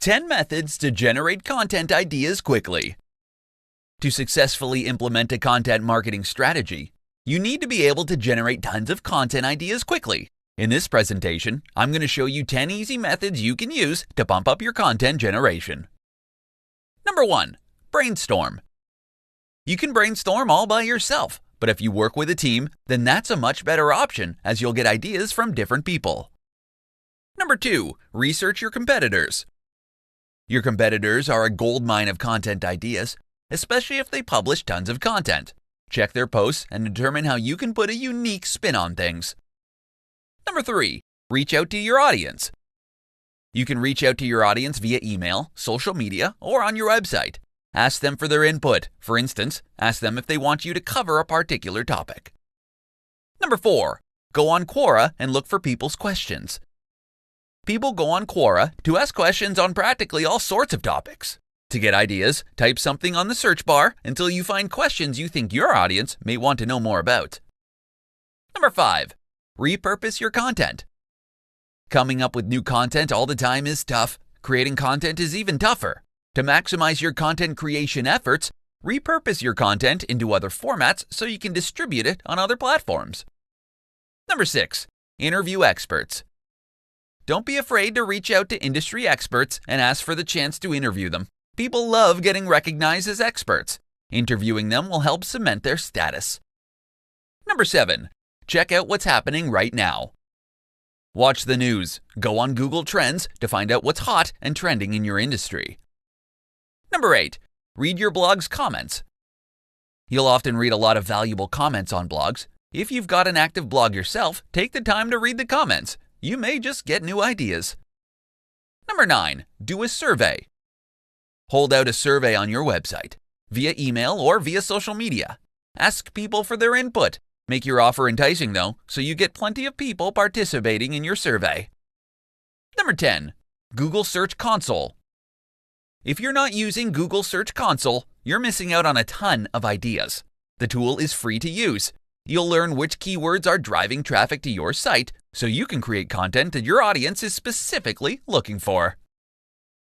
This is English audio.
10 methods to generate content ideas quickly. To successfully implement a content marketing strategy, you need to be able to generate tons of content ideas quickly. In this presentation, I'm going to show you 10 easy methods you can use to bump up your content generation. Number 1. Brainstorm. You can brainstorm all by yourself, but if you work with a team, then that's a much better option as you'll get ideas from different people. Number 2. Research your competitors. Your competitors are a goldmine of content ideas, especially if they publish tons of content. Check their posts and determine how you can put a unique spin on things. Number 3. Reach out to your audience. You can reach out to your audience via email, social media, or on your website. Ask them for their input. For instance, ask them if they want you to cover a particular topic. Number 4. Go on Quora and look for people's questions. People go on Quora to ask questions on practically all sorts of topics. To get ideas, type something on the search bar until you find questions you think your audience may want to know more about. Number 5. Repurpose your content. Coming up with new content all the time is tough. Creating content is even tougher. To maximize your content creation efforts, repurpose your content into other formats so you can distribute it on other platforms. Number 6. Interview experts. Don't be afraid to reach out to industry experts and ask for the chance to interview them. People love getting recognized as experts. Interviewing them will help cement their status. Number 7. Check out what's happening right now. Watch the news. Go on Google Trends to find out what's hot and trending in your industry. Number 8. Read your blog's comments. You'll often read a lot of valuable comments on blogs. If you've got an active blog yourself, take the time to read the comments. You may just get new ideas. Number 9. Do a survey. Hold out a survey on your website, via email or via social media. Ask people for their input. Make your offer enticing though, so you get plenty of people participating in your survey. Number 10. Google Search Console. If you're not using Google Search Console, you're missing out on a ton of ideas. The tool is free to use. You'll learn which keywords are driving traffic to your site, so you can create content that your audience is specifically looking for.